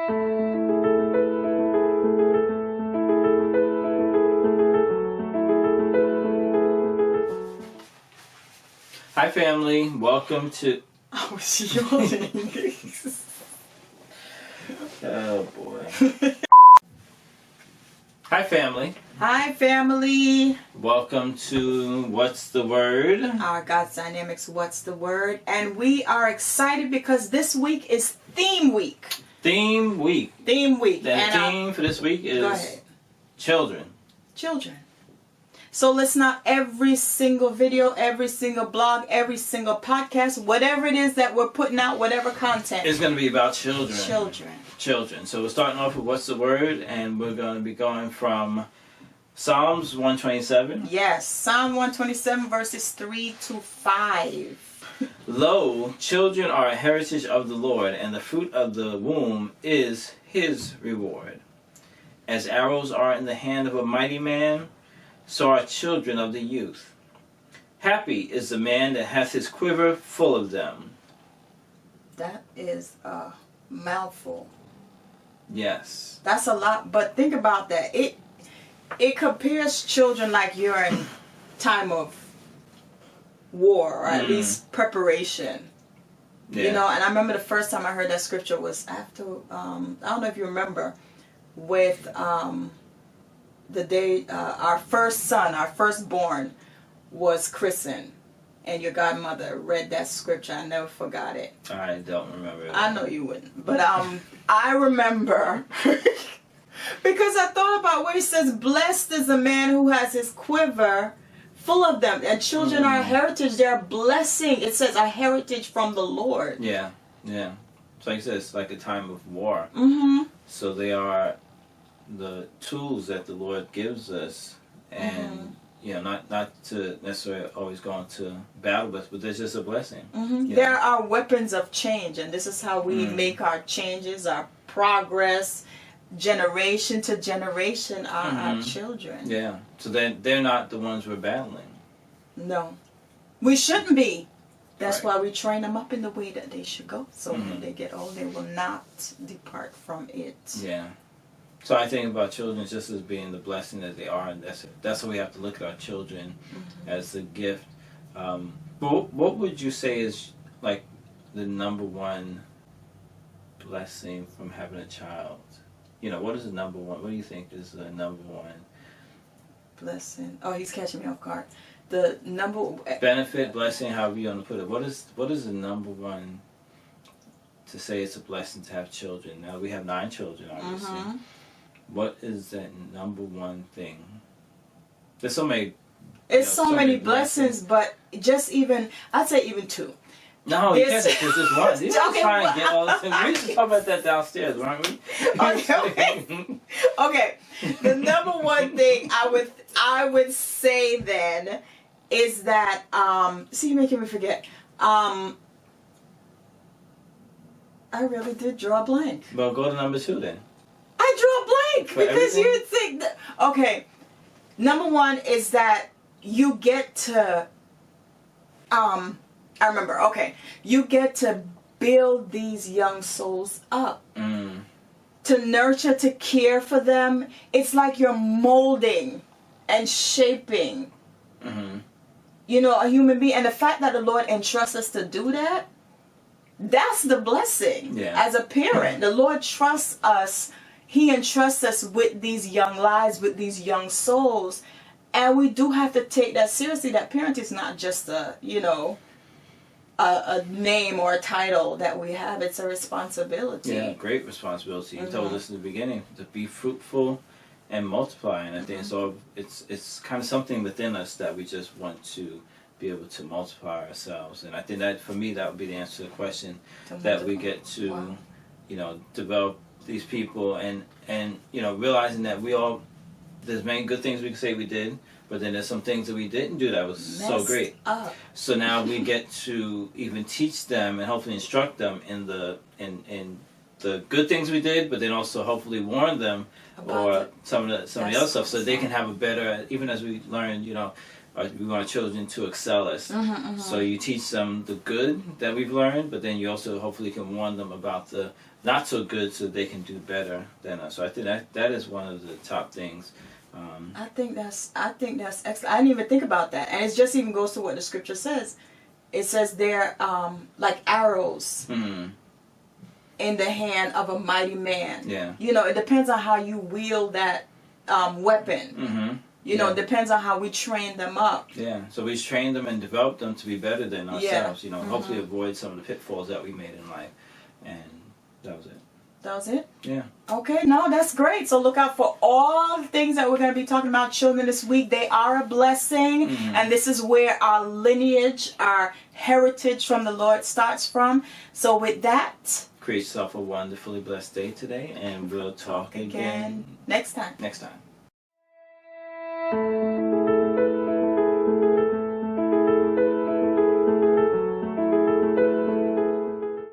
Hi family, welcome to... I was yawning. Oh boy. Hi family. Hi family. Welcome to What's the Word? Our God's Dynamics What's the Word? And we are excited because this week is Theme Week. Theme Week. Theme Week. The theme for this week is children. Children. So listen out, every single video, every single blog, every single podcast, whatever it is that we're putting out, whatever content. It's going to be about children. Children. So we're starting off with What's the Word, and we're going to be going from Psalms 127. Yes, Psalm 127 verses 3 to 5. Lo, children are a heritage of the Lord, and the fruit of the womb is his reward. As arrows are in the hand of a mighty man, so are children of the youth. Happy is the man that hath his quiver full of them. That is a mouthful. Yes. That's a lot, but think about that. It compares children like you're in time of war, or at least preparation. Yeah. You know, and I remember the first time I heard that scripture was after, I don't know if you remember, with the day our first son, our firstborn, was christened. And your godmother read that scripture. I never forgot it. I don't remember it. I know you wouldn't. But I remember because I thought about where he says, blessed is the man who has his quiver full of them. And children are a heritage. They're a blessing. It says a heritage from the Lord. Yeah. So like I said, it's like a time of war. Mm-hmm. So they are the tools that the Lord gives us. And you know, not to necessarily always go into battle with, but there's just a blessing. Mm-hmm. There are weapons of change, and this is how we make our changes, our progress, generation to generation, our children. Yeah. So they're not the ones we're battling. No. We shouldn't be. That's Right. why we train them up in the way that they should go. So when they get old, they will not depart from it. Yeah. So I think about children just as being the blessing that they are, and that's what we have to look at our children as the gift. But what would you say is like the number one blessing from having a child? You know, what is the number one? What do you think is the number one Blessing. Oh, he's catching me off guard. The number benefit, blessing, however you want to put it? What is the number one to say it's a blessing to have children? Now we have 9 children, obviously. What is that number one thing? There's so many. It's so many blessings, but just even, I'd say even 2. No, you can't say because there's one. You're Okay, trying to get all this. We used to talk about that downstairs, weren't we? Okay. The number one thing I would say then is that see, you're making me forget. I really did draw a blank. Well, go to number 2 then. I drew a blank because you think that, okay. Number 1 is that you get to I remember, okay, you get to build these young souls up. To nurture, to care for them. It's like you're molding and shaping you know, a human being. And the fact that the Lord entrusts us to do that, that's the blessing. As a parent, the Lord trusts us. He entrusts us with these young lives, with these young souls. And we do have to take that seriously. That parent is not just a, you know, a name or a title that we have. It's a responsibility. Yeah, great responsibility. You told us in the beginning to be fruitful and multiply. And I think it's kind of something within us that we just want to be able to multiply ourselves. And I think that, for me, that would be the answer to the question, that we get to, you know, develop these people and you know, realizing that there's many good things we can say we did, but then there's some things that we didn't do that was so great. So now we get to even teach them and hopefully instruct them in the good things we did, but then also hopefully warn them or some of the other stuff, so they can have a better, even as we learn, you know, we want our children to excel us. So you teach them the good that we've learned, but then you also hopefully can warn them about the not so good so they can do better than us. So I think that is one of the top things. I think that's excellent. I didn't even think about that, and it just even goes to what the scripture says. It says they're like arrows in the hand of a mighty man. Yeah. You know, it depends on how you wield that weapon. Mm-hmm. You know, it depends on how we train them up. Yeah. So we trained them and developed them to be better than ourselves. Yeah. You know, hopefully avoid some of the pitfalls that we made in life. And that was it. That was it? Yeah. Okay, no, that's great. So look out for all the things that we're going to be talking about children this week. They are a blessing. And this is where our lineage, our heritage from the Lord starts from. So with that, Create yourself a wonderfully blessed day today, and we'll talk again next time. next time.